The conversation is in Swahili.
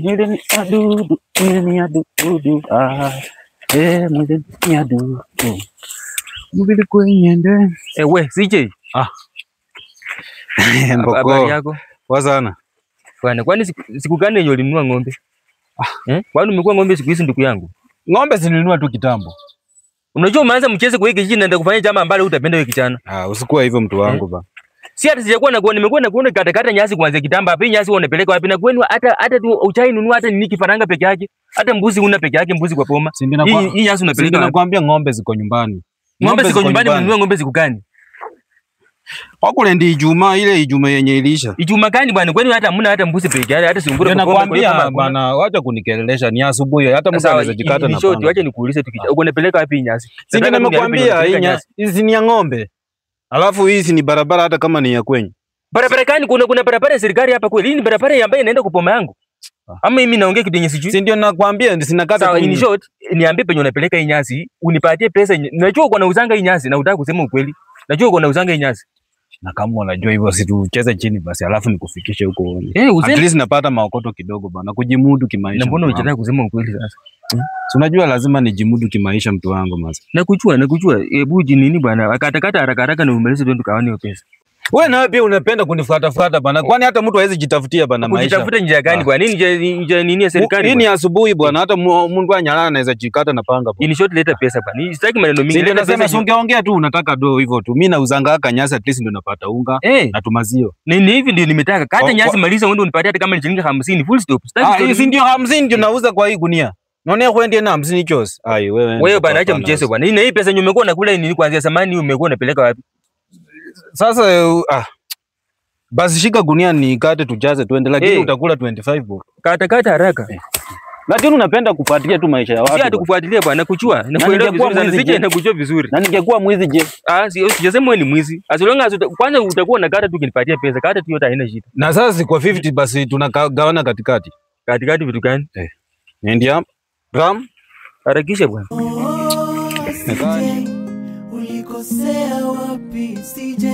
Mwili ni adudu, mwili ni adudu, mwili ni adudu. Mwili kwenye ndani. We, CJ. Mboko. Habari yako? Poa sana. Bwana, kwani siku gani yenye ulinunua ng'ombe? Kwani umekuwa ng'ombe siku hizi ndugu yangu? Ng'ombe zilinunua tu kitambo. Unajua umeanza mchezo kwa hiki jiji naenda kufanya jambo ambalo utapenda wewe kijana. Usikuwa hivyo mtu wangu ba. Si hata sijakuwa na nimekuwa na kuona kata nyasi kuanzia kitambo. Hapa nyasi unapeleka wapi na kwenu hata tu uchai nunua hata nini kifaranga peke yake. Hata mbuzi una peke yake, mbuzi kwa poma. Hii nyasi unapeleka. Nakwambia ng'ombe ziko nyumbani. Ng'ombe ziko nyumbani, mnunua ng'ombe ziko gani? Wakule ndi Ijumaa ile Ijumaa yenye ilisha. Ijumaa gani bwana? Kwani hata hamna hata mbuzi peke yake, hata sungura kwa poma. Nakwambia bwana, wacha kunikelelesha ni asubuhi. Hata mtu anaweza jikata na panga. Wacha nikuulize tukija. Uko unapeleka wapi nyasi? Sisi nimekwambia hii nyasi hizi ni ya ng'ombe. Alafu hizi ni barabara hata kama ni ya kwenye. Barabara gani? Kuna barabara ya serikali hapa kweli? Hii ni barabara ambayo inaenda kupoma yangu. Ama mimi naongea kitu yenye sijui. Si ndio nakwambia sinakata. Sawa, in short, niambie penye unapeleka hii nyasi, unipatie pesa. Najua uko na uzanga hii nyasi na unataka kusema ukweli. Najua uko na uzanga hii nyasi. Na kama unajua hivyo situcheze chini basi alafu nikufikishe huko. At least napata maokoto kidogo bana kujimudu kimaisha. Na mbona unataka kusema ukweli sasa? Si unajua lazima nijimudu kimaisha mtu wangu masa. Nakujua. Hebu nini bwana? Akatakata haraka na umalize ndio tukaone hiyo pesa. Wewe nawe pia unapenda kunifuata bana. Kwani hata mtu hawezi jitafutia bana maisha. Kujitafuta njia gani bwana? Nini ya serikali? Hii ni asubuhi bwana, hata Mungu anyalana anaweza jikata na panga bwana. In short leta pesa bwana. Sitaki maneno mingi. Ndio nasema ungeongea tu unataka do hivyo tu. Mimi nauzanga kanyasi at least ndio napata unga na tumazio. Ni hivi ndio nimetaka. Kata nyasi maliza wewe unipatie hata kama ni shilingi 50 full stop. Sitaki hizi ndio 50 ndio nauza kwa hii gunia. Naona kwende na 50 chose. Wewe bwana acha mchezo bwana. Hii pesa nyume umekuwa unakula nini kuanzia zamani umekuwa unapeleka wapi? Sasa basi shika gunia ni kate tujaze tuende lakini utakula 25 bob. Kata haraka. Lakini unapenda kufuatilia tu maisha ya watu. Si hata kufuatilia bwana, kuchua. Nakuelewa vizuri sana, sije nakujua vizuri. Na ningekuwa mwizi je? Sijasema wewe ni mwizi. As long as kwanza utakuwa na kata tu ukinipatia pesa, kata tu yote haina shida. Na sasa kwa 50 basi tunagawana katikati. Katikati vitu gani? Ndio. Ram. Harakisha bwana. Ulikosea wapi CJ?